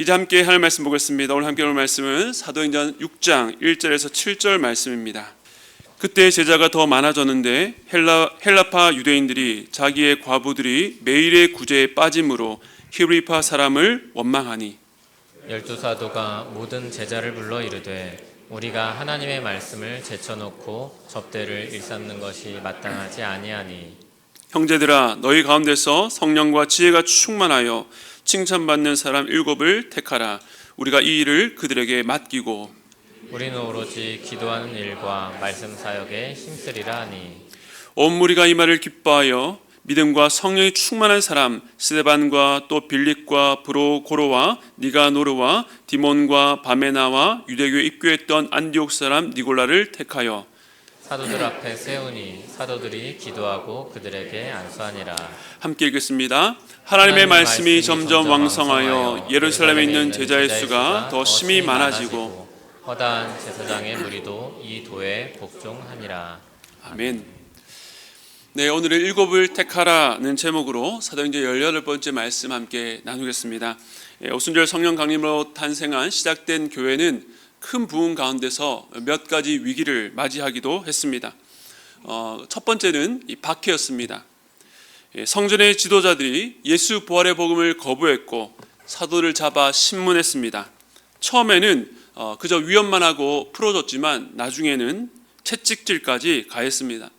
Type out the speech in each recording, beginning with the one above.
이제 함께 할 말씀 보겠습니다. 오늘 함께 할 말씀은 사도행전 6장 1절에서 7절 말씀입니다. 그때 제자가 더 많아졌는데 헬라파 유대인들이 자기의 과부들이 매일의 구제에 빠짐으로 히브리파 사람을 원망하니 12사도가 모든 제자를 불러 이르되 우리가 하나님의 말씀을 제쳐놓고 접대를 일삼는 것이 마땅하지 아니하니 형제들아 너희 가운데서 성령과 지혜가 충만하여 칭찬받는 사람 7을 택하라. 우리가 이 일을 그들에게 맡기고 우리는 오로지 기도하는 일과 말씀 사역에 힘쓰리라 하니 온 무리가 이 말을 기뻐하여 믿음과 성령이 충만한 사람 스데반과 또 빌립과 브로고로와 니가노르와 디몬과 바메나와 유대교에 입교했던 안디옥 사람 니골라를 택하여 사도들 앞에 세우니 사도들이 기도하고 그들에게 안수하니라. 함께 읽겠습니다. 하나님의 말씀이 점점 왕성하여 예루살렘에 있는 제자의 수가 더 심히 많아지고 허다한 제사장의 무리도 이 도에 복종하니라. 아멘. 네, 오늘은 7을 택하라는 제목으로 사도행전 18번째 말씀 함께 나누겠습니다. 오순절 성령 강림으로 탄생한 시작된 교회는 큰 부흥 가운데서 몇 가지 위기를 맞이하기도 했습니다. 첫 번째는 이 박해였습니다. 성전의 지도자들이 예수 부활의 복음을 거부했고 사도를 잡아 신문했습니다. 처음에는 그저 위협만 하고 풀어줬지만 나중에는 채찍질까지 가했습니다.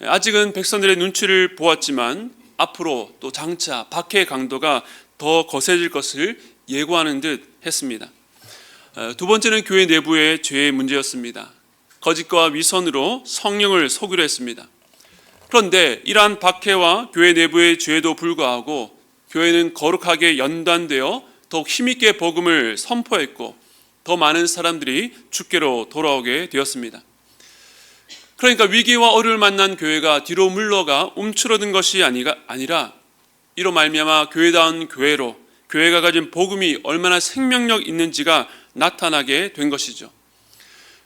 아직은 백성들의 눈치를 보았지만 앞으로 또 장차 박해의 강도가 더 거세질 것을 예고하는 듯 했습니다. 두 번째는 교회 내부의 죄의 문제였습니다. 거짓과 위선으로 성령을 속이려 했습니다. 그런데 이러한 박해와 교회 내부의 죄에도 불구하고 교회는 거룩하게 연단되어 더욱 힘있게 복음을 선포했고 더 많은 사람들이 주께로 돌아오게 되었습니다. 그러니까 위기와 어려움을 만난 교회가 뒤로 물러가 움츠러든 것이 아니라 이로 말미암아 교회다운 교회로 교회가 가진 복음이 얼마나 생명력 있는지가 나타나게 된 것이죠.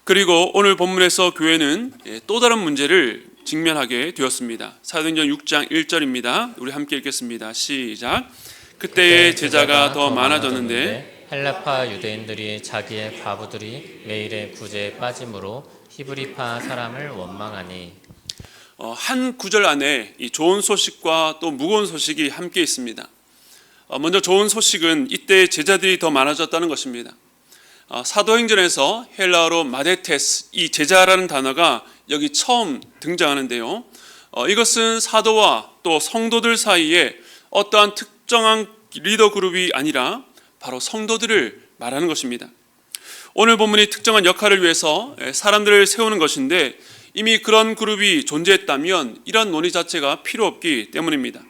그리고 오늘 본문에서 교회는 또 다른 문제를 직면하게 되었습니다. 사도행전 6장 1절입니다. 우리 함께 읽겠습니다. 시작. 그때의 제자가 더 많아졌는데 헬라파 유대인들이 자기의 과부들이 매일의 구제에 빠짐으로 히브리파 사람을 원망하니 한 구절 안에 이 좋은 소식과 또 무거운 소식이 함께 있습니다. 먼저 좋은 소식은 이때 제자들이 더 많아졌다는 것입니다. 사도행전에서 헬라어로 마데테스, 이 제자라는 단어가 여기 처음 등장하는데요. 이것은 사도와 또 성도들 사이에 어떠한 특정한 리더 그룹이 아니라 바로 성도들을 말하는 것입니다. 오늘 본문이 특정한 역할을 위해서 사람들을 세우는 것인데 이미 그런 그룹이 존재했다면 이런 논의 자체가 필요 없기 때문입니다.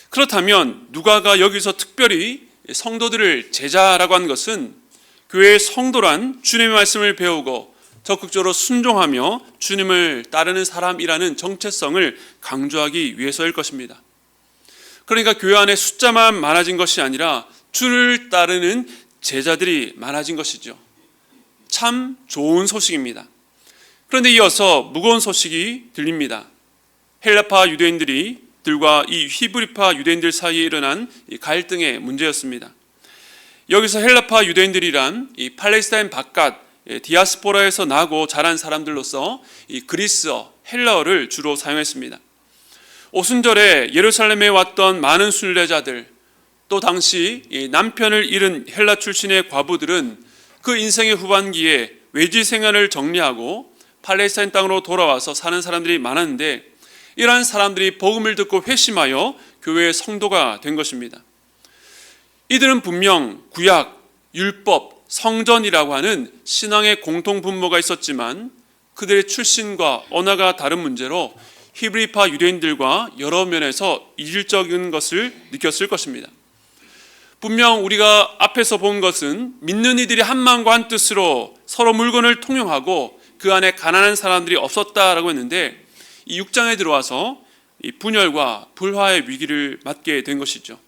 그렇다면 누가가 여기서 특별히 성도들을 제자라고 한 것은 교회의 성도란 주님의 말씀을 배우고 적극적으로 순종하며 주님을 따르는 사람이라는 정체성을 강조하기 위해서일 것입니다. 그러니까 교회 안에 숫자만 많아진 것이 아니라 주를 따르는 제자들이 많아진 것이죠. 참 좋은 소식입니다. 그런데 이어서 무거운 소식이 들립니다. 헬라파 유대인들과 이 히브리파 유대인들 사이에 일어난 이 갈등의 문제였습니다. 여기서 헬라파 유대인들이란 이 팔레스타인 바깥 디아스포라에서 나고 자란 사람들로서 이 그리스어, 헬라어를 주로 사용했습니다. 오순절에 예루살렘에 왔던 많은 순례자들, 또 당시 남편을 잃은 헬라 출신의 과부들은 그 인생의 후반기에 외지 생활을 정리하고 팔레스타인 땅으로 돌아와서 사는 사람들이 많았는데 이러한 사람들이 복음을 듣고 회심하여 교회의 성도가 된 것입니다. 이들은 분명 구약, 율법, 성전이라고 하는 신앙의 공통 분모가 있었지만 그들의 출신과 언어가 다른 문제로 히브리파 유대인들과 여러 면에서 이질적인 것을 느꼈을 것입니다. 분명 우리가 앞에서 본 것은 믿는 이들이 한 마음과 한 뜻으로 서로 물건을 통용하고 그 안에 가난한 사람들이 없었다라고 했는데 이 6장에 들어와서 이 분열과 불화의 위기를 맞게 된 것이죠.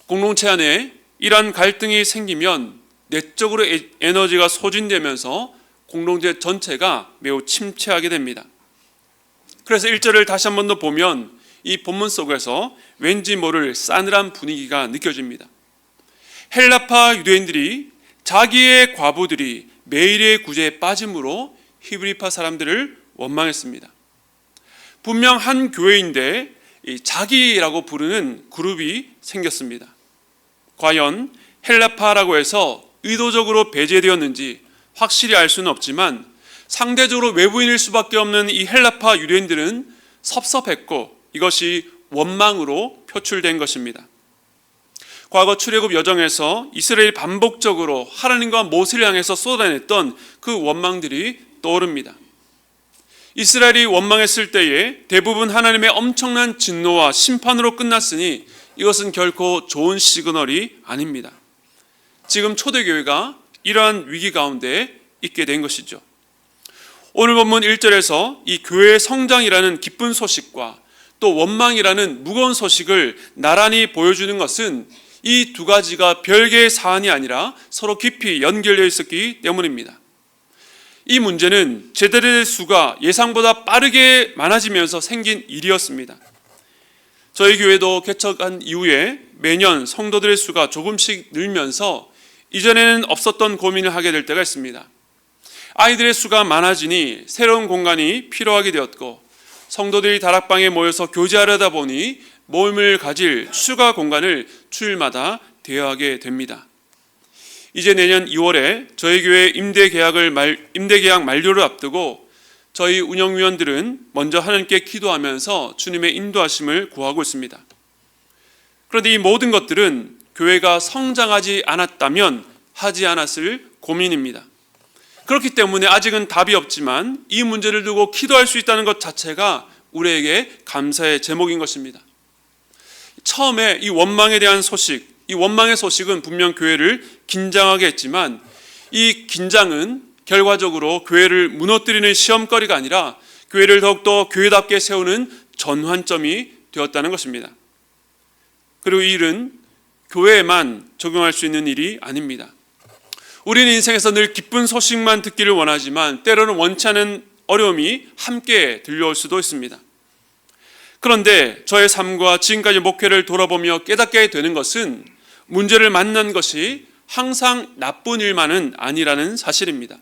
공동체 안에 이러한 갈등이 생기면 내적으로 에너지가 소진되면서 공동체 전체가 매우 침체하게 됩니다. 그래서 1절을 다시 한 번 더 보면 이 본문 속에서 왠지 모를 싸늘한 분위기가 느껴집니다. 헬라파 유대인들이 자기의 과부들이 매일의 구제에 빠짐으로 히브리파 사람들을 원망했습니다. 분명 한 교회인데 자기라고 부르는 그룹이 생겼습니다. 과연 헬라파라고 해서 의도적으로 배제되었는지 확실히 알 수는 없지만 상대적으로 외부인일 수밖에 없는 이 헬라파 유대인들은 섭섭했고 이것이 원망으로 표출된 것입니다. 과거 출애굽 여정에서 이스라엘이 반복적으로 하나님과 모세를 향해서 쏟아냈던 그 원망들이 떠오릅니다. 이스라엘이 원망했을 때에 대부분 하나님의 엄청난 진노와 심판으로 끝났으니 이것은 결코 좋은 시그널이 아닙니다. 지금 초대교회가 이러한 위기 가운데 있게 된 것이죠. 오늘 본문 1절에서 이 교회의 성장이라는 기쁜 소식과 또 원망이라는 무거운 소식을 나란히 보여주는 것은 이 두 가지가 별개의 사안이 아니라 서로 깊이 연결되어 있었기 때문입니다. 이 문제는 제자들의 수가 예상보다 빠르게 많아지면서 생긴 일이었습니다. 저희 교회도 개척한 이후에 매년 성도들의 수가 조금씩 늘면서 이전에는 없었던 고민을 하게 될 때가 있습니다. 아이들의 수가 많아지니 새로운 공간이 필요하게 되었고 성도들이 다락방에 모여서 교제하려다 보니 모임을 가질 추가 공간을 주일마다 대여하게 됩니다. 이제 내년 2월에 저희 교회 임대계약 만료를 앞두고 저희 운영위원들은 먼저 하나님께 기도하면서 주님의 인도하심을 구하고 있습니다. 그런데 이 모든 것들은 교회가 성장하지 않았다면 하지 않았을 고민입니다. 그렇기 때문에 아직은 답이 없지만 이 문제를 두고 기도할 수 있다는 것 자체가 우리에게 감사의 제목인 것입니다. 처음에 이 원망에 대한 소식, 이 원망의 소식은 분명 교회를 긴장하게 했지만 이 긴장은 결과적으로 교회를 무너뜨리는 시험거리가 아니라 교회를 더욱더 교회답게 세우는 전환점이 되었다는 것입니다. 그리고 이 일은 교회에만 적용할 수 있는 일이 아닙니다. 우리는 인생에서 늘 기쁜 소식만 듣기를 원하지만 때로는 원치 않은 어려움이 함께 들려올 수도 있습니다. 그런데 저의 삶과 지금까지 목회를 돌아보며 깨닫게 되는 것은 문제를 만난 것이 항상 나쁜 일만은 아니라는 사실입니다.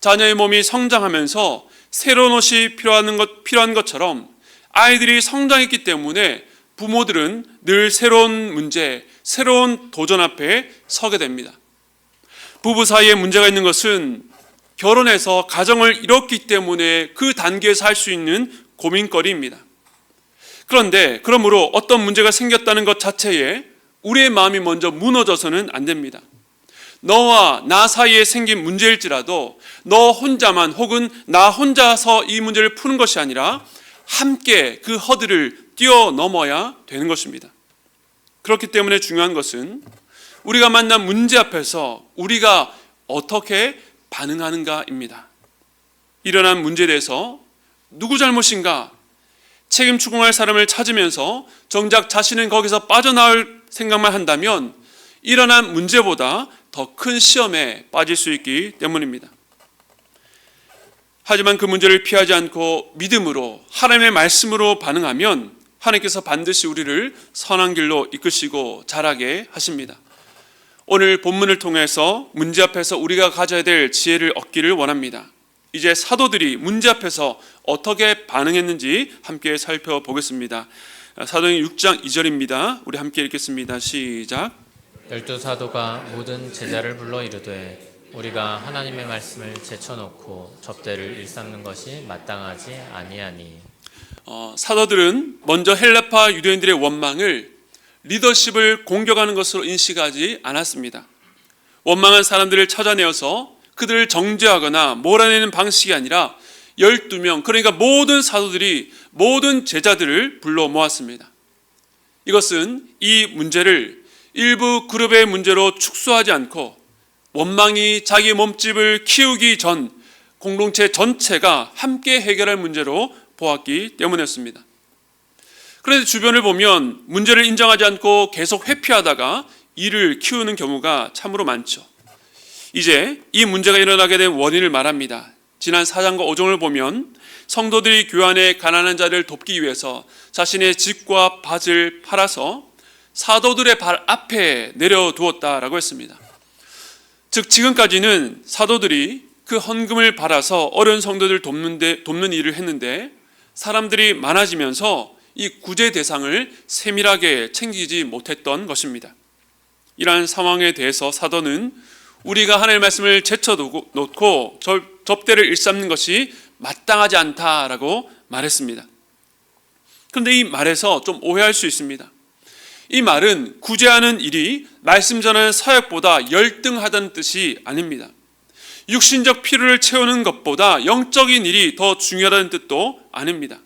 자녀의 몸이 성장하면서 새로운 옷이 필요한 것처럼 아이들이 성장했기 때문에 부모들은 늘 새로운 문제, 새로운 도전 앞에 서게 됩니다. 부부 사이에 문제가 있는 것은 결혼해서 가정을 이뤘기 때문에 그 단계에서 할 수 있는 고민거리입니다. 그런데 그러므로 어떤 문제가 생겼다는 것 자체에 우리의 마음이 먼저 무너져서는 안 됩니다. 너와 나 사이에 생긴 문제일지라도 너 혼자만 혹은 나 혼자서 이 문제를 푸는 것이 아니라 함께 그 허들을 뛰어넘어야 되는 것입니다. 그렇기 때문에 중요한 것은 우리가 만난 문제 앞에서 우리가 어떻게 반응하는가입니다. 일어난 문제에 대해서 누구 잘못인가 책임 추궁할 사람을 찾으면서 정작 자신은 거기서 빠져나올 생각만 한다면 일어난 문제보다 더 큰 시험에 빠질 수 있기 때문입니다. 하지만 그 문제를 피하지 않고 믿음으로 하나님의 말씀으로 반응하면 하나님께서 반드시 우리를 선한 길로 이끄시고 자라게 하십니다. 오늘 본문을 통해서 문제 앞에서 우리가 가져야 될 지혜를 얻기를 원합니다. 이제 사도들이 문제 앞에서 어떻게 반응했는지 함께 살펴보겠습니다. 사도행전 6장 2절입니다. 우리 함께 읽겠습니다. 시작. 12사도가 모든 제자를 불러 이르되 우리가 하나님의 말씀을 제쳐놓고 접대를 일삼는 것이 마땅하지 아니하니. 사도들은 먼저 헬라파 유대인들의 원망을 리더십을 공격하는 것으로 인식하지 않았습니다. 원망한 사람들을 찾아내어서 그들을 정죄하거나 몰아내는 방식이 아니라 12명, 그러니까 모든 사도들이 모든 제자들을 불러 모았습니다. 이것은 이 문제를 일부 그룹의 문제로 축소하지 않고 원망이 자기 몸집을 키우기 전 공동체 전체가 함께 해결할 문제로 보았기 때문이었습니다. 그런데 주변을 보면 문제를 인정하지 않고 계속 회피하다가 일을 키우는 경우가 참으로 많죠. 이제 이 문제가 일어나게 된 원인을 말합니다. 지난 4장과 5장을 보면 성도들이 교회 안에 가난한 자를 돕기 위해서 자신의 집과 밭을 팔아서 사도들의 발 앞에 내려두었다라고 했습니다. 즉 지금까지는 사도들이 그 헌금을 받아서 어려운 성도들 돕는 일을 했는데 사람들이 많아지면서 이 구제 대상을 세밀하게 챙기지 못했던 것입니다. 이러한 상황에 대해서 사도는 우리가 하나님의 말씀을 제쳐놓고 접대를 일삼는 것이 마땅하지 않다라고 말했습니다. 그런데 이 말에서 좀 오해할 수 있습니다. 이 말은 구제하는 일이 말씀 전하는 사역보다 열등하다는 뜻이 아닙니다. 육신적 필요를 채우는 것보다 영적인 일이 더 중요하다는 뜻도 아닙니다.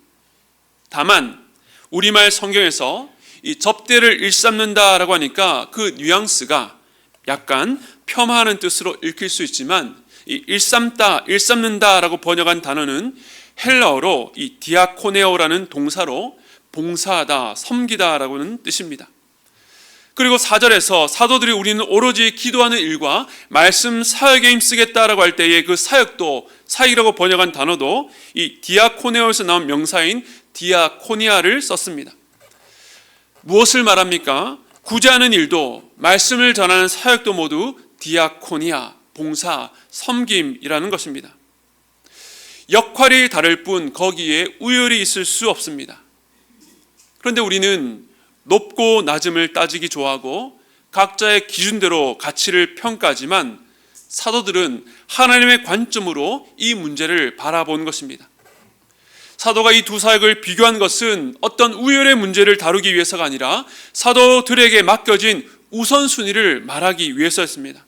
다만 우리말 성경에서 이 접대를 일삼는다라고 하니까 그 뉘앙스가 약간 폄하하는 뜻으로 읽힐 수 있지만 이 일삼는다라고 번역한 단어는 헬라어로 이 디아코네오라는 동사로 봉사하다, 섬기다라고는 뜻입니다. 그리고 4절에서 사도들이 우리는 오로지 기도하는 일과 말씀 사역에 힘쓰겠다라고 할 때의 그 사역도, 사역이라고 번역한 단어도 이 디아코네오에서 나온 명사인 디아코니아를 썼습니다. 무엇을 말합니까? 구제하는 일도 말씀을 전하는 사역도 모두 디아코니아, 봉사, 섬김이라는 것입니다. 역할이 다를 뿐 거기에 우열이 있을 수 없습니다. 그런데 우리는 높고 낮음을 따지기 좋아하고 각자의 기준대로 가치를 평가하지만 사도들은 하나님의 관점으로 이 문제를 바라본 것입니다. 사도가 이 두 사역을 비교한 것은 어떤 우열의 문제를 다루기 위해서가 아니라 사도들에게 맡겨진 우선순위를 말하기 위해서였습니다.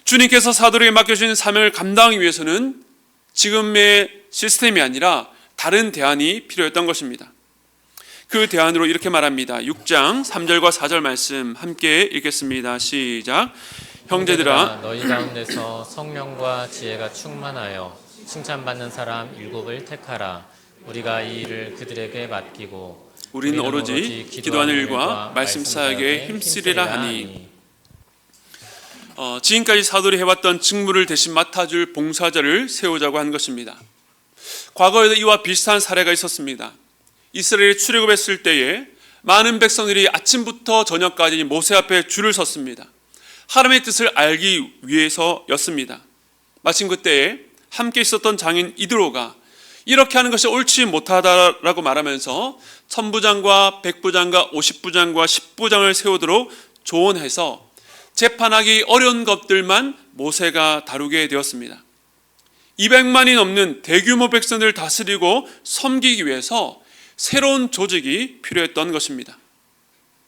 주님께서 사도들에게 맡겨진 사명을 감당하기 위해서는 지금의 시스템이 아니라 다른 대안이 필요했던 것입니다. 그 대안으로 이렇게 말합니다. 6장 3절과 4절 말씀 함께 읽겠습니다. 시작. 형제들아, 너희 가운데서 성령과 지혜가 충만하여 칭찬받는 사람 7을 택하라. 우리가 이 일을 그들에게 맡기고 우리는 오로지 기도하는 일과 말씀 사역에 힘쓰리라 하니. 지금까지 사도들이 해왔던 직무를 대신 맡아줄 봉사자를 세우자고 한 것입니다. 과거에도 이와 비슷한 사례가 있었습니다. 이스라엘이 출애굽했을 때에 많은 백성들이 아침부터 저녁까지 모세 앞에 줄을 섰습니다. 하나님의 뜻을 알기 위해서였습니다. 마침 그때에 함께 있었던 장인 이드로가 이렇게 하는 것이 옳지 못하다라고 말하면서 천부장과 백부장과 50부장과 10부장을 세우도록 조언해서 재판하기 어려운 것들만 모세가 다루게 되었습니다. 200만이 넘는 대규모 백성들을 다스리고 섬기기 위해서 새로운 조직이 필요했던 것입니다.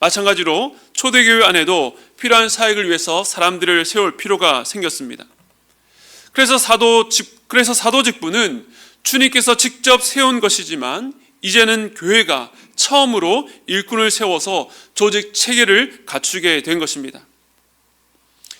마찬가지로 초대교회 안에도 필요한 사역을 위해서 사람들을 세울 필요가 생겼습니다. 그래서 사도직분은 주님께서 직접 세운 것이지만 이제는 교회가 처음으로 일꾼을 세워서 조직 체계를 갖추게 된 것입니다.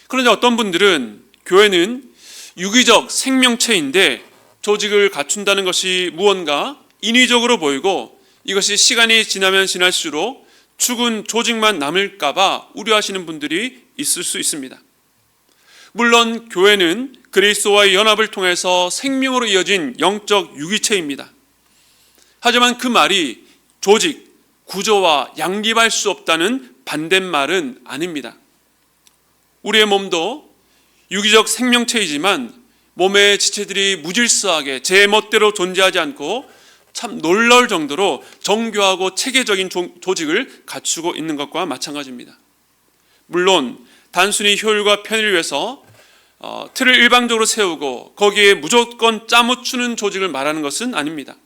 그런데 어떤 분들은 교회는 유기적 생명체인데 조직을 갖춘다는 것이 무언가 인위적으로 보이고 이것이 시간이 지나면 지날수록 죽은 조직만 남을까봐 우려하시는 분들이 있을 수 있습니다. 물론 교회는 그리스도와의 연합을 통해서 생명으로 이어진 영적 유기체입니다. 하지만 그 말이 조직, 구조와 양립할 수 없다는 반대말은 아닙니다. 우리의 몸도 유기적 생명체이지만 몸의 지체들이 무질서하게 제 멋대로 존재하지 않고 참 놀라울 정도로 정교하고 체계적인 조직을 갖추고 있는 것과 마찬가지입니다. 물론 단순히 효율과 편의를 위해서 틀을 일방적으로 세우고 거기에 무조건 짜맞추는 조직을 말하는 것은 아닙니다.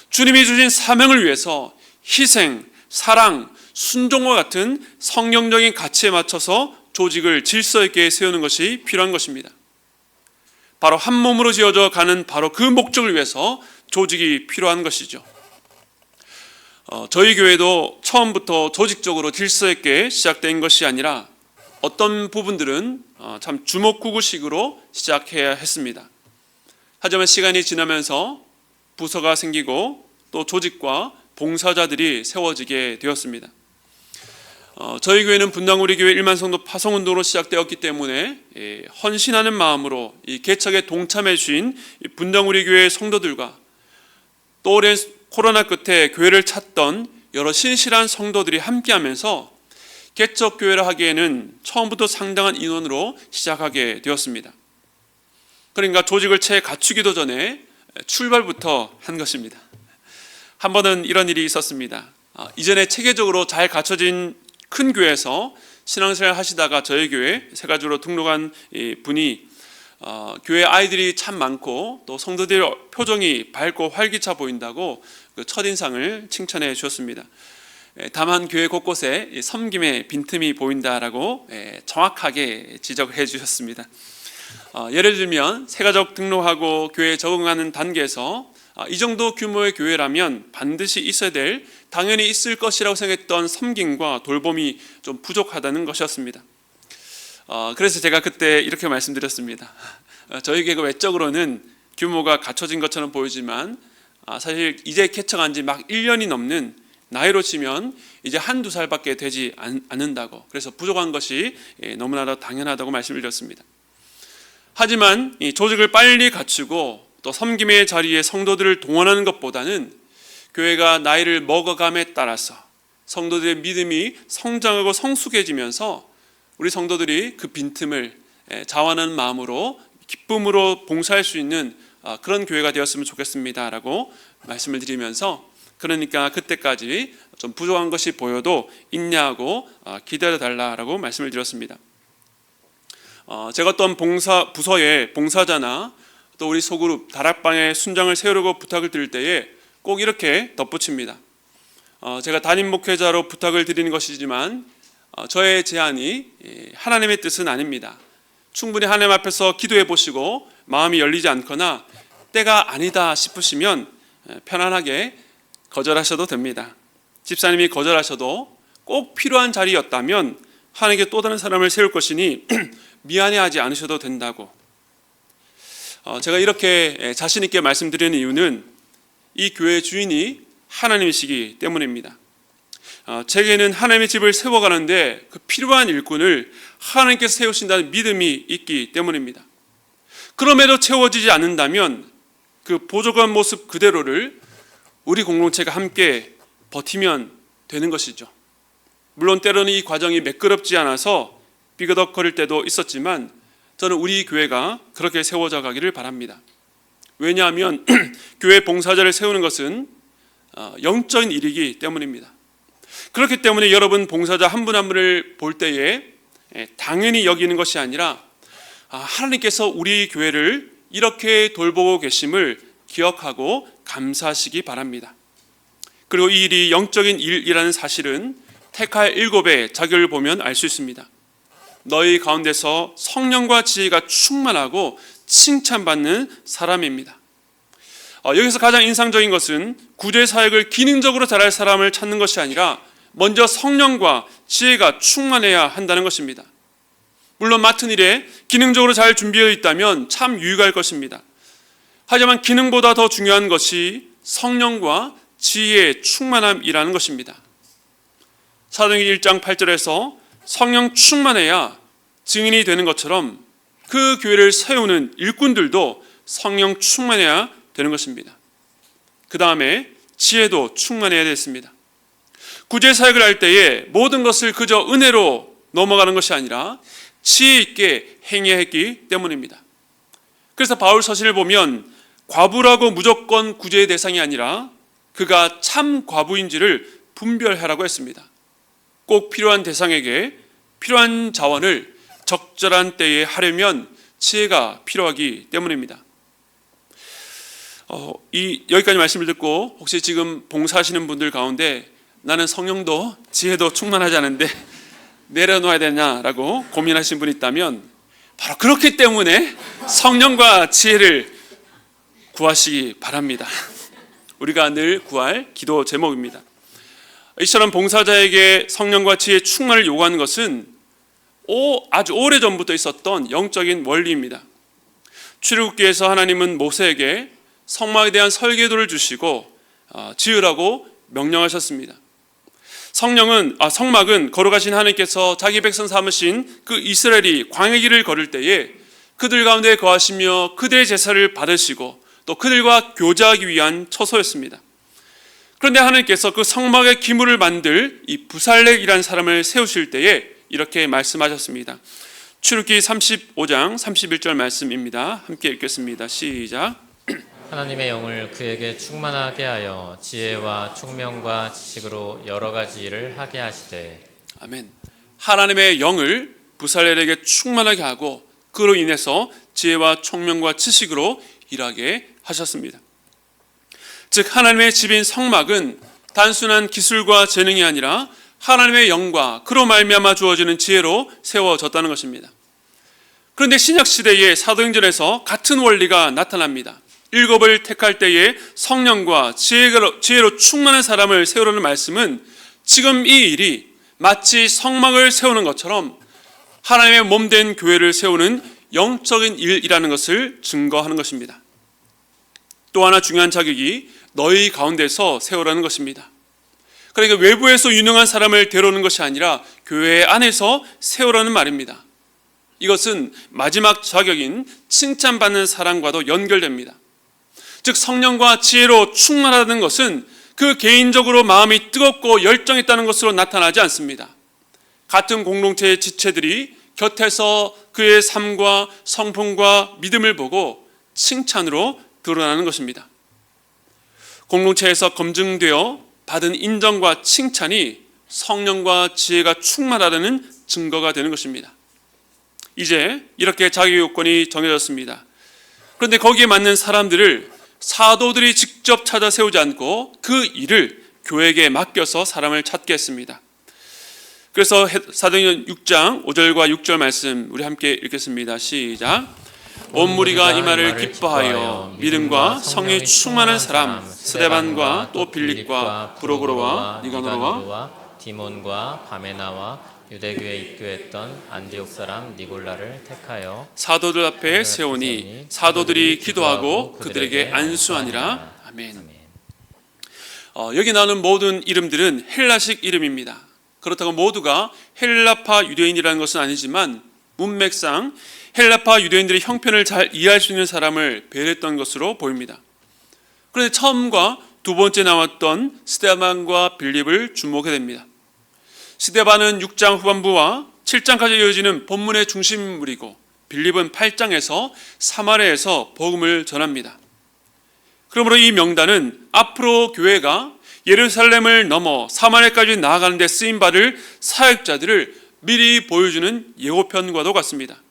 주님이 주신 사명을 위해서 희생, 사랑, 순종과 같은 성경적인 가치에 맞춰서 조직을 질서 있게 세우는 것이 필요한 것입니다. 바로 한 몸으로 지어져 가는 바로 그 목적을 위해서 조직이 필요한 것이죠. 저희 교회도 처음부터 조직적으로 질서 있게 시작된 것이 아니라 어떤 부분들은 참 주먹구구식으로 시작해야 했습니다. 하지만 시간이 지나면서 부서가 생기고 또 조직과 봉사자들이 세워지게 되었습니다. 저희 교회는 분당우리 교회 1만 성도 파송운동으로 시작되었기 때문에 헌신하는 마음으로 이 개척에 동참해 주신 분당우리 교회 성도들과 또 오랜 코로나 끝에 교회를 찾던 여러 신실한 성도들이 함께하면서 개척교회를 하기에는 처음부터 상당한 인원으로 시작하게 되었습니다. 그러니까 조직을 채 갖추기도 전에 출발부터 한 것입니다. 한 번은 이런 일이 있었습니다. 이전에 체계적으로 잘 갖춰진 큰 교회에서 신앙생활 하시다가 저희 교회 새 가지로 등록한 분이 교회 아이들이 참 많고 또 성도들의 표정이 밝고 활기차 보인다고 그 첫인상을 칭찬해 주셨습니다. 다만 교회 곳곳에 섬김의 빈틈이 보인다라고 정확하게 지적해 주셨습니다. 예를 들면 새가족 등록하고 교회에 적응하는 단계에서 이 정도 규모의 교회라면 반드시 있어야 될, 당연히 있을 것이라고 생각했던 섬김과 돌봄이 좀 부족하다는 것이었습니다. 그래서 제가 그때 이렇게 말씀드렸습니다. 저희 교회가 외적으로는 규모가 갖춰진 것처럼 보이지만 사실 이제 개척한 지 막 1년이 넘는, 나이로 치면 이제 한두 살밖에 되지 않는다고, 그래서 부족한 것이 너무나도 당연하다고 말씀을 드렸습니다. 하지만 이 조직을 빨리 갖추고 또 섬김의 자리에 성도들을 동원하는 것보다는 교회가 나이를 먹어감에 따라서 성도들의 믿음이 성장하고 성숙해지면서 우리 성도들이 그 빈틈을 자원하는 마음으로 기쁨으로 봉사할 수 있는 그런 교회가 되었으면 좋겠습니다라고 말씀을 드리면서, 그러니까 그때까지 좀 부족한 것이 보여도 인내하고 기다려달라고 말씀을 드렸습니다. 제가 어떤 부서에 봉사자나 또 우리 소그룹 다락방에 순장을 세우려고 부탁을 드릴 때에 꼭 이렇게 덧붙입니다. 제가 담임 목회자로 부탁을 드리는 것이지만 저의 제안이 하나님의 뜻은 아닙니다. 충분히 하나님 앞에서 기도해 보시고 마음이 열리지 않거나 때가 아니다 싶으시면 편안하게 거절하셔도 됩니다. 집사님이 거절하셔도 꼭 필요한 자리였다면 하나님께 또 다른 사람을 세울 것이니 미안해하지 않으셔도 된다고. 제가 이렇게 자신 있게 말씀드리는 이유는 이 교회 주인이 하나님이시기 때문입니다. 제게는 하나님의 집을 세워가는데 그 필요한 일꾼을 하나님께서 세우신다는 믿음이 있기 때문입니다. 그럼에도 채워지지 않는다면 그 부족한 모습 그대로를 우리 공동체가 함께 버티면 되는 것이죠. 물론 때로는 이 과정이 매끄럽지 않아서 삐그덕거릴 때도 있었지만 저는 우리 교회가 그렇게 세워져 가기를 바랍니다. 왜냐하면 교회 봉사자를 세우는 것은 영적인 일이기 때문입니다. 그렇기 때문에 여러분 봉사자 한 분 한 분을 볼 때에 당연히 여기는 것이 아니라 하나님께서 우리 교회를 이렇게 돌보고 계심을 기억하고 감사하시기 바랍니다. 그리고 이 일이 영적인 일이라는 사실은 택할 7의 자격을 보면 알 수 있습니다. 너희 가운데서 성령과 지혜가 충만하고 칭찬받는 사람입니다. 여기서 가장 인상적인 것은 구제 사역을 기능적으로 잘할 사람을 찾는 것이 아니라 먼저 성령과 지혜가 충만해야 한다는 것입니다. 물론 맡은 일에 기능적으로 잘 준비되어 있다면 참 유익할 것입니다. 하지만 기능보다 더 중요한 것이 성령과 지혜의 충만함이라는 것입니다. 사도행전 1장 8절에서 성령 충만해야 증인이 되는 것처럼 그 교회를 세우는 일꾼들도 성령 충만해야 되는 것입니다. 그 다음에 지혜도 충만해야 됐습니다. 구제 사역을 할 때에 모든 것을 그저 은혜로 넘어가는 것이 아니라 지혜 있게 행해야 했기 때문입니다. 그래서 바울 서신을 보면 과부라고 무조건 구제의 대상이 아니라 그가 참 과부인지를 분별하라고 했습니다. 꼭 필요한 대상에게 필요한 자원을 적절한 때에 하려면 지혜가 필요하기 때문입니다. 여기까지 말씀을 듣고 혹시 지금 봉사하시는 분들 가운데 나는 성령도 지혜도 충만하지 않은데 내려놓아야 되냐라고 고민하신 분이 있다면 바로 그렇기 때문에 성령과 지혜를 구하시기 바랍니다. 우리가 늘 구할 기도 제목입니다. 이처럼 봉사자에게 성령과 지혜의 충만을 요구하는 것은 아주 오래전부터 있었던 영적인 원리입니다. 출애굽기에서 하나님은 모세에게 성막에 대한 설계도를 주시고 지으라고 명령하셨습니다. 성막은 거룩하신 하나님께서 자기 백성 삼으신 그 이스라엘이 광야 길을 걸을 때에 그들 가운데 거하시며 그들의 제사를 받으시고 또 그들과 교제하기 위한 처소였습니다. 그런데 하나님께서 그 성막의 기물을 만들 이 부살렉이라는 사람을 세우실 때에 이렇게 말씀하셨습니다. 출애굽기 35장 31절 말씀입니다. 함께 읽겠습니다. 시작. 하나님의 영을 그에게 충만하게 하여 지혜와 총명과 지식으로 여러 가지 일을 하게 하시되. 아멘. 하나님의 영을 부살렐에게 충만하게 하고 그로 인해서 지혜와 총명과 지식으로 일하게 하셨습니다. 즉 하나님의 집인 성막은 단순한 기술과 재능이 아니라 하나님의 영과 그로 말미암아 주어지는 지혜로 세워졌다는 것입니다. 그런데 신약 시대의 사도행전에서 같은 원리가 나타납니다. 일곱을 택할 때에 성령과 지혜로 충만한 사람을 세우라는 말씀은 지금 이 일이 마치 성막을 세우는 것처럼 하나님의 몸된 교회를 세우는 영적인 일이라는 것을 증거하는 것입니다. 또 하나 중요한 자격이 너희 가운데서 세우라는 것입니다. 그러니까 외부에서 유능한 사람을 데려오는 것이 아니라 교회 안에서 세우라는 말입니다. 이것은 마지막 자격인 칭찬받는 사람과도 연결됩니다. 즉 성령과 지혜로 충만하다는 것은 그 개인적으로 마음이 뜨겁고 열정있다는 것으로 나타나지 않습니다. 같은 공동체의 지체들이 곁에서 그의 삶과 성품과 믿음을 보고 칭찬으로 드러나는 것입니다. 공동체에서 검증되어 받은 인정과 칭찬이 성령과 지혜가 충만하다는 증거가 되는 것입니다. 이제 이렇게 자기 요건이 정해졌습니다. 그런데 거기에 맞는 사람들을 사도들이 직접 찾아 세우지 않고 그 일을 교회에게 맡겨서 사람을 찾게 했습니다. 그래서 사도행전 6장 5절과 6절 말씀 우리 함께 읽겠습니다. 시작. 온 무리가 이 말을 기뻐하여 믿음과 성령이 충만한 사람 스데반과 또 빌립과 브로고로와 니가노로와 디몬과 바메나와 유대교에 입교했던 안디옥 사람 니골라를 택하여 사도들 앞에 세우니 사도들이 기도하고 그들에게 안수하니라. 아멘. 여기 나오는 모든 이름들은 헬라식 이름입니다. 그렇다고 모두가 헬라파 유대인이라는 것은 아니지만 문맥상 헬라파 유대인들의 형편을 잘 이해할 수 있는 사람을 배려했던 것으로 보입니다. 그런데 처음과 두 번째 나왔던 스데반과 빌립을 주목하게 됩니다. 스데반은 6장 후반부와 7장까지 이어지는 본문의 중심인물이고 빌립은 8장에서 사마리아에서 복음을 전합니다. 그러므로 이 명단은 앞으로 교회가 예루살렘을 넘어 사마리아까지 나아가는 데 쓰임받을 사역자들을 미리 보여주는 예고편과도 같습니다.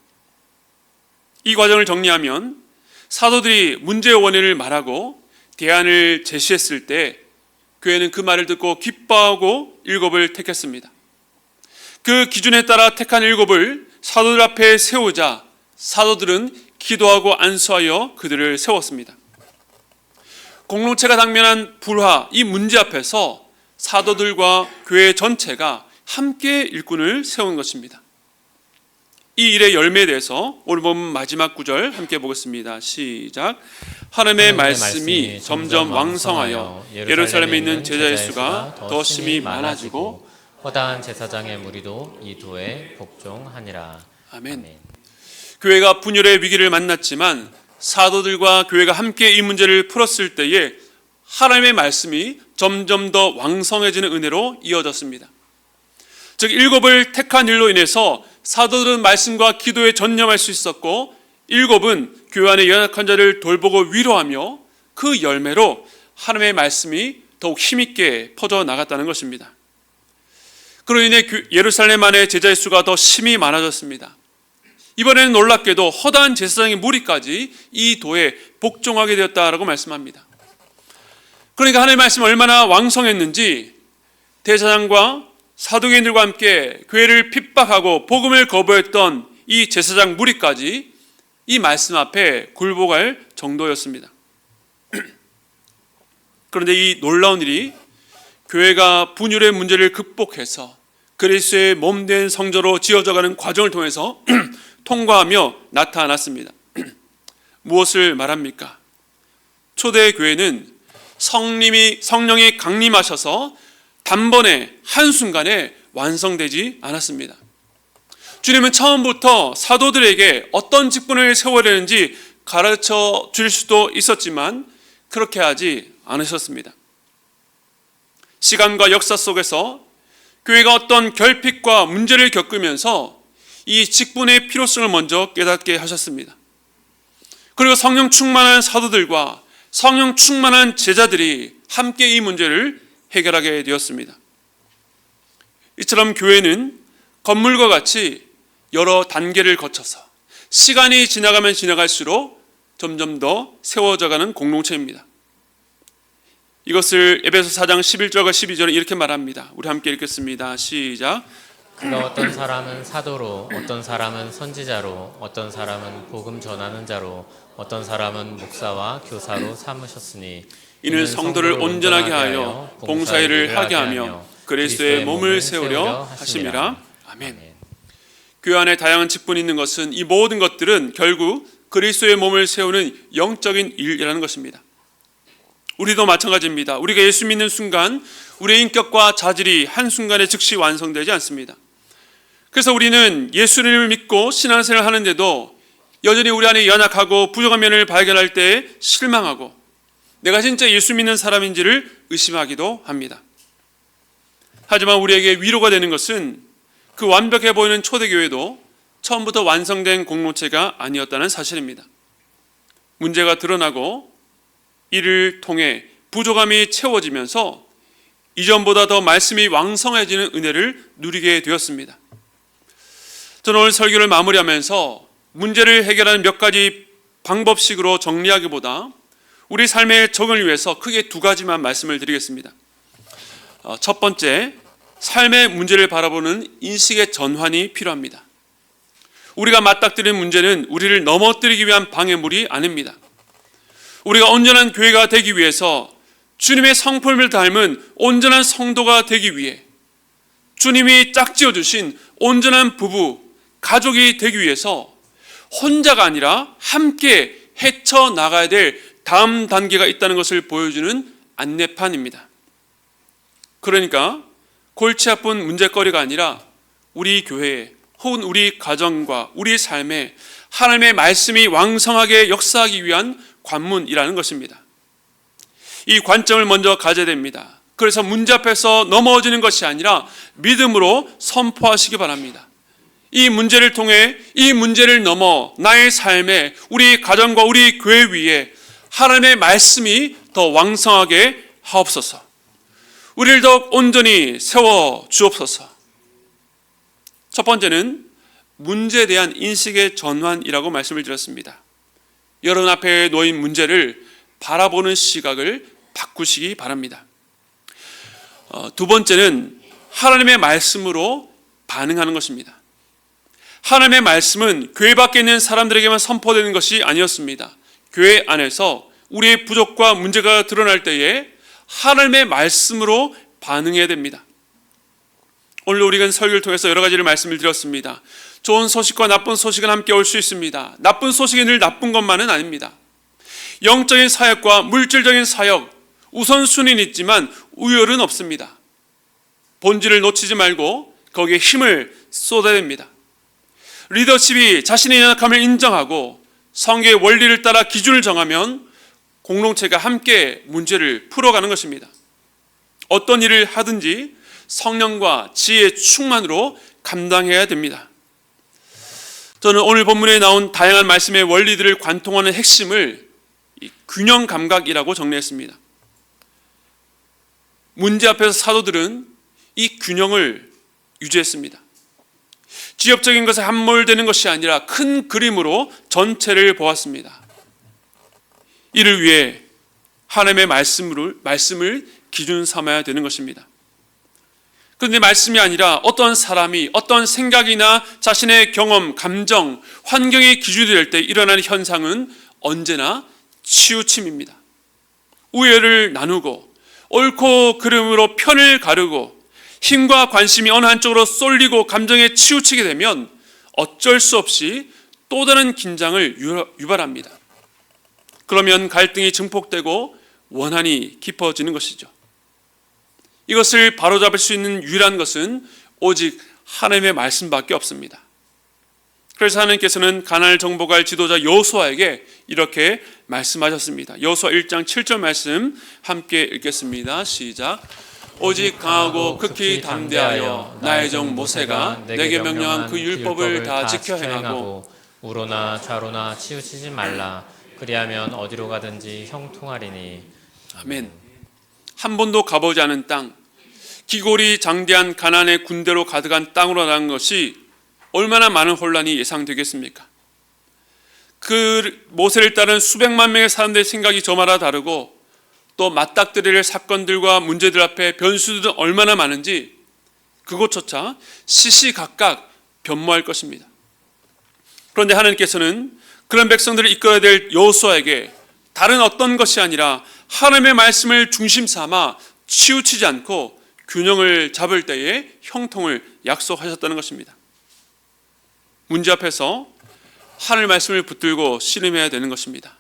이 과정을 정리하면 사도들이 문제의 원인을 말하고 대안을 제시했을 때 교회는 그 말을 듣고 기뻐하고 일곱을 택했습니다. 그 기준에 따라 택한 일곱을 사도들 앞에 세우자 사도들은 기도하고 안수하여 그들을 세웠습니다. 공동체가 당면한 불화, 이 문제 앞에서 사도들과 교회 전체가 함께 일꾼을 세운 것입니다. 이 일의 열매에 대해서 오늘 본문 마지막 구절 함께 보겠습니다. 시작. 하나님의 말씀이 점점 왕성하여 예루살렘에 있는 제자의 수가 더 심히 많아지고 허다한 제사장의 무리도 이 도에 복종하니라. 아멘. 교회가 분열의 위기를 만났지만 사도들과 교회가 함께 이 문제를 풀었을 때에 하나님의 말씀이 점점 더 왕성해지는 은혜로 이어졌습니다. 즉 일곱을 택한 일로 인해서 사도들은 말씀과 기도에 전념할 수 있었고 일곱은 교회 안의 연약한 자를 돌보고 위로하며 그 열매로 하나님의 말씀이 더욱 힘있게 퍼져나갔다는 것입니다. 그로 인해 예루살렘 안의 제자의 수가 더 심히 많아졌습니다. 이번에는 놀랍게도 허다한 제사장의 무리까지 이 도에 복종하게 되었다라고 말씀합니다. 그러니까 하나님의 말씀이 얼마나 왕성했는지 대제사장과 사두개인들과 함께 교회를 핍박하고 복음을 거부했던 이 제사장 무리까지 이 말씀 앞에 굴복할 정도였습니다. 그런데 이 놀라운 일이 교회가 분열의 문제를 극복해서 그리스도의 몸된 성전으로 지어져가는 과정을 통해서 통과하며 나타났습니다. 무엇을 말합니까? 초대 교회는 성령이 강림하셔서 단번에 한순간에 완성되지 않았습니다. 주님은 처음부터 사도들에게 어떤 직분을 세워야 되는지 가르쳐 줄 수도 있었지만 그렇게 하지 않으셨습니다. 시간과 역사 속에서 교회가 어떤 결핍과 문제를 겪으면서 이 직분의 필요성을 먼저 깨닫게 하셨습니다. 그리고 성령 충만한 사도들과 성령 충만한 제자들이 함께 이 문제를 해결하게 되었습니다. 이처럼 교회는 건물과 같이 여러 단계를 거쳐서 시간이 지나가면 지나갈수록 점점 더 세워져가는 공동체입니다. 이것을 에베소 4장 11절과 12절에 이렇게 말합니다. 우리 함께 읽겠습니다. 시작. 그가 어떤 사람은 사도로, 어떤 사람은 선지자로, 어떤 사람은 복음 전하는 자로, 어떤 사람은 목사와 교사로 삼으셨으니 이는 성도를 온전하게 하여 봉사일을 하게 하며 그리스도의 몸을 세우려 하심이라. 아멘. 교회 안에 다양한 직분이 있는 것은 이 모든 것들은 결국 그리스도의 몸을 세우는 영적인 일이라는 것입니다. 우리도 마찬가지입니다. 우리가 예수 믿는 순간 우리의 인격과 자질이 한순간에 즉시 완성되지 않습니다. 그래서 우리는 예수님을 믿고 신앙생활을 하는데도 여전히 우리 안에 연약하고 부족한 면을 발견할 때 실망하고 내가 진짜 예수 믿는 사람인지를 의심하기도 합니다. 하지만 우리에게 위로가 되는 것은 그 완벽해 보이는 초대교회도 처음부터 완성된 공동체가 아니었다는 사실입니다. 문제가 드러나고 이를 통해 부족함이 채워지면서 이전보다 더 말씀이 왕성해지는 은혜를 누리게 되었습니다. 저는 오늘 설교를 마무리하면서 문제를 해결하는 몇 가지 방법식으로 정리하기보다 우리 삶의 적응을 위해서 크게 두 가지만 말씀을 드리겠습니다. 첫 번째, 삶의 문제를 바라보는 인식의 전환이 필요합니다. 우리가 맞닥뜨린 문제는 우리를 넘어뜨리기 위한 방해물이 아닙니다. 우리가 온전한 교회가 되기 위해서 주님의 성품을 닮은 온전한 성도가 되기 위해 주님이 짝지어 주신 온전한 부부, 가족이 되기 위해서 혼자가 아니라 함께 헤쳐나가야 될 다음 단계가 있다는 것을 보여주는 안내판입니다. 그러니까 골치 아픈 문제거리가 아니라 우리 교회에 혹은 우리 가정과 우리 삶에 하나님의 말씀이 왕성하게 역사하기 위한 관문이라는 것입니다. 이 관점을 먼저 가져야 됩니다. 그래서 문제 앞에서 넘어지는 것이 아니라 믿음으로 선포하시기 바랍니다. 이 문제를 통해 이 문제를 넘어 나의 삶에 우리 가정과 우리 교회 위에 하나님의 말씀이 더 왕성하게 하옵소서. 우리를 더욱 온전히 세워 주옵소서. 첫 번째는 문제에 대한 인식의 전환이라고 말씀을 드렸습니다. 여러분 앞에 놓인 문제를 바라보는 시각을 바꾸시기 바랍니다. 두 번째는 하나님의 말씀으로 반응하는 것입니다. 하나님의 말씀은 교회 밖에 있는 사람들에게만 선포되는 것이 아니었습니다. 교회 안에서 우리의 부족과 문제가 드러날 때에 하나님의 말씀으로 반응해야 됩니다. 오늘 우리가 설교를 통해서 여러 가지를 말씀을 드렸습니다. 좋은 소식과 나쁜 소식은 함께 올 수 있습니다. 나쁜 소식이 늘 나쁜 것만은 아닙니다. 영적인 사역과 물질적인 사역, 우선순위는 있지만 우열은 없습니다. 본질을 놓치지 말고 거기에 힘을 쏟아야 됩니다. 리더십이 자신의 연약함을 인정하고 성경의 원리를 따라 기준을 정하면 공동체가 함께 문제를 풀어가는 것입니다. 어떤 일을 하든지 성령과 지혜의 충만으로 감당해야 됩니다. 저는 오늘 본문에 나온 다양한 말씀의 원리들을 관통하는 핵심을 균형 감각이라고 정리했습니다. 문제 앞에서 사도들은 이 균형을 유지했습니다. 지엽적인 것에 함몰되는 것이 아니라 큰 그림으로 전체를 보았습니다. 이를 위해 하나님의 말씀을 기준 삼아야 되는 것입니다. 그런데 말씀이 아니라 어떤 사람이 어떤 생각이나 자신의 경험, 감정, 환경이 기준이 될 때 일어나는 현상은 언제나 치우침입니다. 우애를 나누고 옳고 그름으로 편을 가르고 힘과 관심이 어느 한쪽으로 쏠리고 감정에 치우치게 되면 어쩔 수 없이 또 다른 긴장을 유발합니다. 그러면 갈등이 증폭되고 원한이 깊어지는 것이죠. 이것을 바로잡을 수 있는 유일한 것은 오직 하나님의 말씀밖에 없습니다. 그래서 하나님께서는 가나안을 정복할 지도자 여호수아에게 이렇게 말씀하셨습니다. 여호수아 1장 7절 말씀 함께 읽겠습니다. 시작. 오직 강하고 극히 담대하여 나의 종 모세가 내게 명령한 그 율법을 다 지켜 행하고 우로나 좌로나 치우치지 말라. 그리하면 어디로 가든지 형통하리니. 아멘. 한 번도 가보지 않은 땅, 기골이 장대한 가나안의 군대로 가득한 땅으로 나간 것이 얼마나 많은 혼란이 예상되겠습니까? 그 모세를 따른 수백만 명의 사람들의 생각이 저마다 다르고 또 맞닥뜨릴 사건들과 문제들 앞에 변수들은 얼마나 많은지 그것조차 시시각각 변모할 것입니다. 그런데 하나님께서는 그런 백성들을 이끌어야 될 여호수아에게 다른 어떤 것이 아니라 하나님의 말씀을 중심 삼아 치우치지 않고 균형을 잡을 때에 형통을 약속하셨다는 것입니다. 문제 앞에서 하나님의 말씀을 붙들고 씨름해야 되는 것입니다.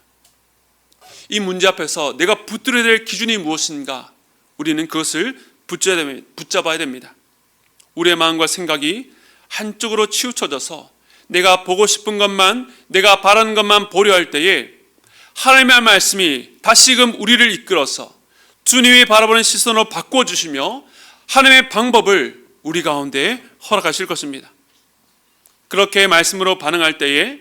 이 문제 앞에서 내가 붙들어야 될 기준이 무엇인가? 우리는 그것을 붙잡아야 됩니다. 우리의 마음과 생각이 한쪽으로 치우쳐져서 내가 보고 싶은 것만, 내가 바라는 것만 보려 할 때에 하나님의 말씀이 다시금 우리를 이끌어서 주님이 바라보는 시선으로 바꿔주시며 하나님의 방법을 우리 가운데 허락하실 것입니다. 그렇게 말씀으로 반응할 때에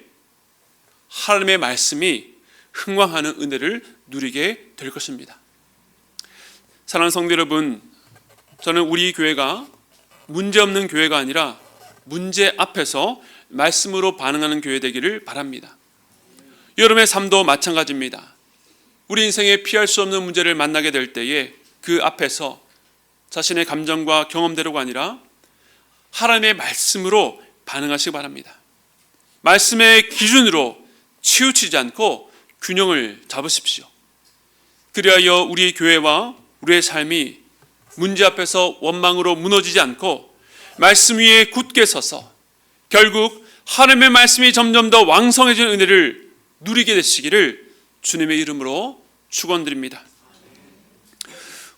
하나님의 말씀이 흥왕하는 은혜를 누리게 될 것입니다. 사랑하는 성도 여러분, 저는 우리 교회가 문제없는 교회가 아니라 문제 앞에서 말씀으로 반응하는 교회 되기를 바랍니다. 여러분의 삶도 마찬가지입니다. 우리 인생에 피할 수 없는 문제를 만나게 될 때에 그 앞에서 자신의 감정과 경험대로가 아니라 하나님의 말씀으로 반응하시기 바랍니다. 말씀의 기준으로 치우치지 않고 균형을 잡으십시오. 그리하여 우리 교회와 우리의 삶이 문제 앞에서 원망으로 무너지지 않고 말씀 위에 굳게 서서 결국 하나님의 말씀이 점점 더 왕성해지는 은혜를 누리게 되시기를 주님의 이름으로 축원드립니다.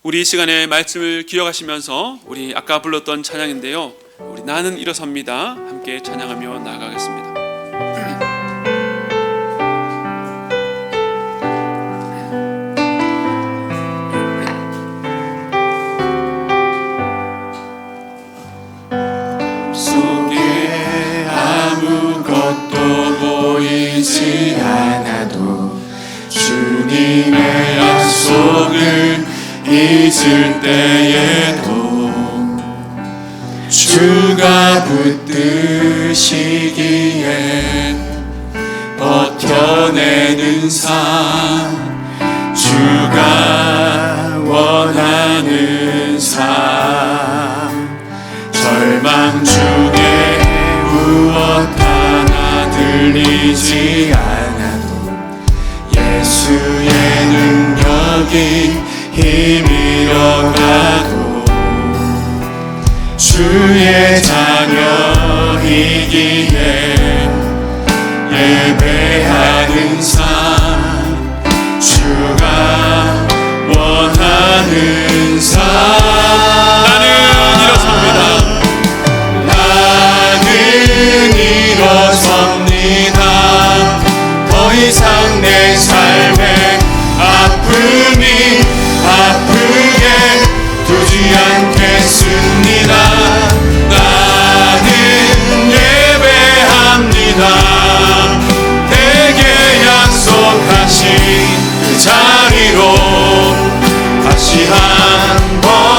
우리 이 시간에 말씀을 기억하시면서 우리 아까 불렀던 찬양인데요, 우리 나는 일어섭니다. 함께 찬양하며 나아가겠습니다. 보이지 않아도 주님의 약속을 잊을 때에도 주가 붙드시기에 버텨내는 삶, 주가 원하는 삶, 절망 중에 무엇 들리지 않아도 예수의 능력이 힘이어가도 주의 자녀이기에 예배하는 삶, 주가 원하는 삶. 나는 일어섭니다. 나는 일어섭니다. 더 이상 내 삶에 아픔이 아프게 두지 않겠습니다. 나는 예배합니다. 내게 약속하신 그 자리로 다시 한번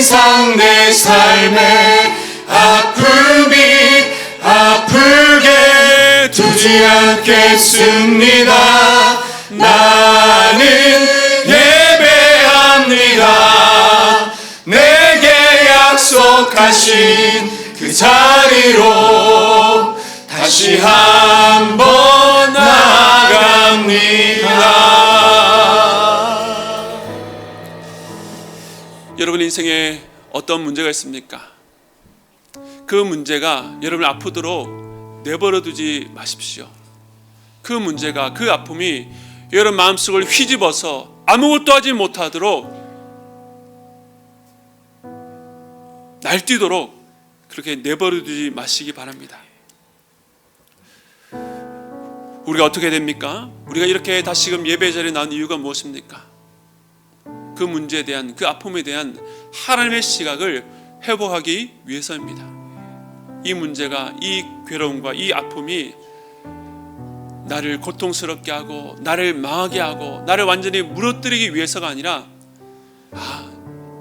이상 내 삶에 아픔이 아프게 두지 않겠습니다. 나는 예배합니다. 내게 약속하신 그 자리로 다시 한번 나아갑니다. 여러분 인생에 어떤 문제가 있습니까? 그 문제가 여러분 아프도록 내버려 두지 마십시오. 그 문제가, 그 아픔이 여러분 마음속을 휘집어서 아무것도 하지 못하도록 날뛰도록 그렇게 내버려 두지 마시기 바랍니다. 우리가 어떻게 됩니까? 우리가 이렇게 다시금 예배 자리에 나온 이유가 무엇입니까? 그 문제에 대한, 그 아픔에 대한 하나님의 시각을 회복하기 위해서입니다. 이 문제가, 이 괴로움과 이 아픔이 나를 고통스럽게 하고 나를 망하게 하고 나를 완전히 무너뜨리기 위해서가 아니라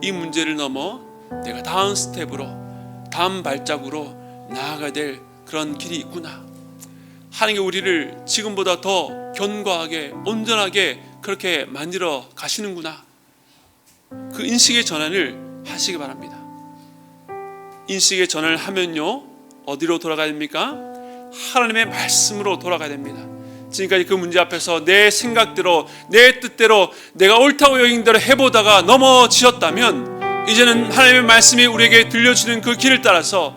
이 문제를 넘어 내가 다음 스텝으로, 다음 발자국으로 나아가야 될 그런 길이 있구나. 하나님께 우리를 지금보다 더 견고하게, 온전하게 그렇게 만들어 가시는구나. 그 인식의 전환을 하시기 바랍니다. 인식의 전환을 하면요, 어디로 돌아가야 됩니까? 하나님의 말씀으로 돌아가야 됩니다. 지금까지 그 문제 앞에서 내 생각대로, 내 뜻대로, 내가 옳다고 여긴 대로 해보다가 넘어지셨다면 이제는 하나님의 말씀이 우리에게 들려주는 그 길을 따라서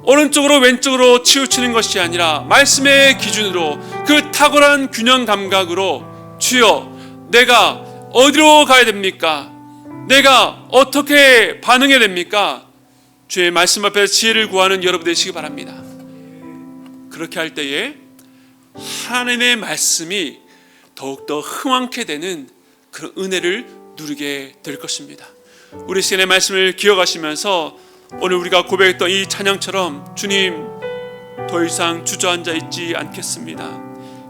오른쪽으로 왼쪽으로 치우치는 것이 아니라 말씀의 기준으로, 그 탁월한 균형 감각으로, 주여 내가 어디로 가야 됩니까? 내가 어떻게 반응해야 됩니까? 주의 말씀 앞에서 지혜를 구하는 여러분 되시기 바랍니다. 그렇게 할 때에 하나님의 말씀이 더욱더 흥왕케 되는 그런 은혜를 누리게 될 것입니다. 우리 시간의 말씀을 기억하시면서 오늘 우리가 고백했던 이 찬양처럼, 주님 더 이상 주저앉아 있지 않겠습니다.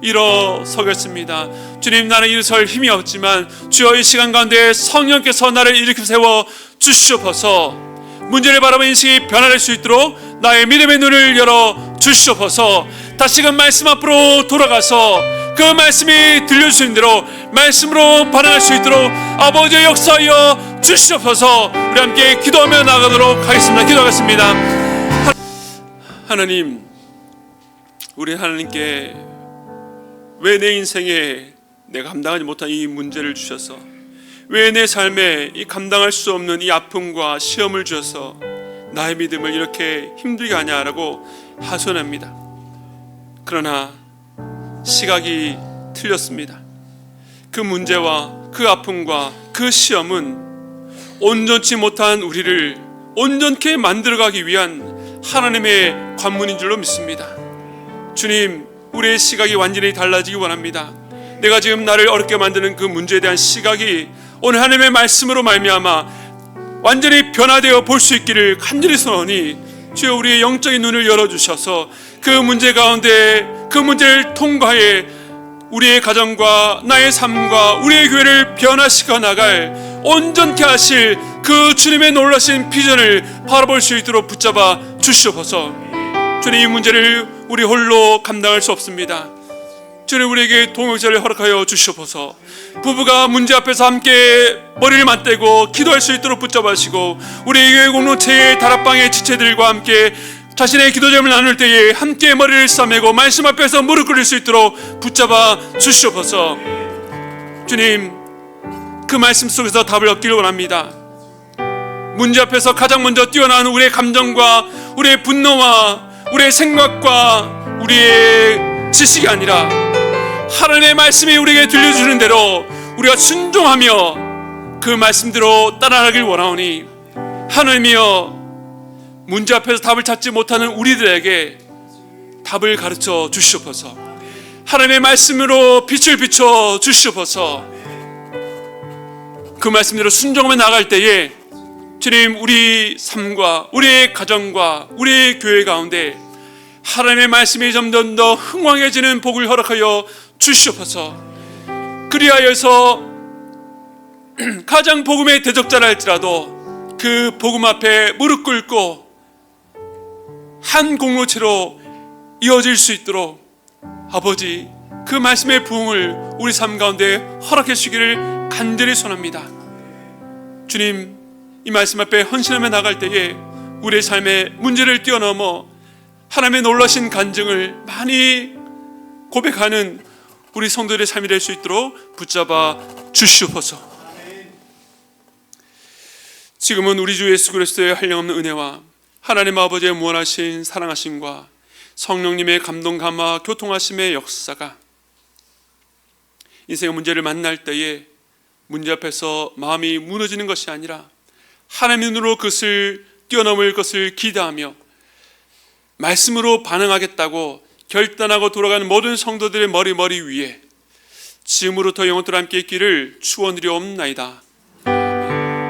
일어서겠습니다. 주님, 나는 일어설 힘이 없지만 주여 이 시간 가운데 성령께서 나를 일으켜 세워 주시옵소서. 문제를 바라보는 인식이 변화될 수 있도록 나의 믿음의 눈을 열어 주시옵소서. 다시금 말씀 앞으로 돌아가서 그 말씀이 들려주신 대로 말씀으로 반응할 수 있도록 아버지의 역사하여 주시옵소서. 우리 함께 기도하며 나가도록 하겠습니다. 기도하겠습니다. 하나님, 우리 하나님께 왜 내 인생에 내가 감당하지 못한 이 문제를 주셔서, 왜 내 삶에 이 감당할 수 없는 이 아픔과 시험을 주셔서 나의 믿음을 이렇게 힘들게 하냐라고 하소연합니다. 그러나 시각이 틀렸습니다. 그 문제와 그 아픔과 그 시험은 온전치 못한 우리를 온전케 만들어가기 위한 하나님의 관문인 줄로 믿습니다. 주님, 우리의 시각이 완전히 달라지기 원합니다. 내가 지금 나를 어렵게 만드는 그 문제에 대한 시각이 오늘 하나님의 말씀으로 말미암아 완전히 변화되어 볼 수 있기를 간절히 소원하니, 주여 우리의 영적인 눈을 열어주셔서 그 문제 가운데 그 문제를 통과해 우리의 가정과 나의 삶과 우리의 교회를 변화시켜 나갈 온전케 하실 그 주님의 놀라신 비전을 바라볼 수 있도록 붙잡아 주시옵소서. 주님, 이 문제를 우리 홀로 감당할 수 없습니다. 주님, 우리에게 동역자를 허락하여 주시옵소서. 부부가 문제 앞에서 함께 머리를 맞대고 기도할 수 있도록 붙잡아주시고, 우리 교회 공동체의 다락방의 지체들과 함께 자신의 기도점을 나눌 때에 함께 머리를 싸매고 말씀 앞에서 무릎 꿇을 수 있도록 붙잡아 주시옵소서. 주님, 그 말씀 속에서 답을 얻기를 원합니다. 문제 앞에서 가장 먼저 뛰어나는 우리의 감정과 우리의 분노와 우리의 생각과 우리의 지식이 아니라 하나님의 말씀이 우리에게 들려주는 대로 우리가 순종하며 그 말씀대로 따라가길 원하오니, 하나님이여, 문제 앞에서 답을 찾지 못하는 우리들에게 답을 가르쳐 주시옵소서. 하나님의 말씀으로 빛을 비춰 주시옵소서. 그 말씀대로 순종하며 나갈 때에 주님, 우리 삶과 우리의 가정과 우리의 교회 가운데 하나님의 말씀이 점점 더 흥왕해지는 복을 허락하여 주시옵소서. 그리하여서 가장 복음의 대적자라 할지라도 그 복음 앞에 무릎 꿇고 한 공로체로 이어질 수 있도록 아버지 그 말씀의 부흥을 우리 삶 가운데 허락해 주시기를 간절히 소원합니다. 주님, 이 말씀 앞에 헌신하며 나갈 때에 우리의 삶의 문제를 뛰어넘어 하나님의 놀라신 간증을 많이 고백하는 우리 성도들의 삶이 될 수 있도록 붙잡아 주시옵소서. 지금은 우리 주 예수 그리스도의 한량없는 은혜와 하나님 아버지의 무한하신 사랑하심과 성령님의 감동 감화 교통하심의 역사가 인생의 문제를 만날 때에 문제 앞에서 마음이 무너지는 것이 아니라 하나님의 눈으로 그것을 뛰어넘을 것을 기대하며 말씀으로 반응하겠다고 결단하고 돌아가는 모든 성도들의 머리 위에 지금으로부터 영원토록 함께 있기를 축원드리옵나이다.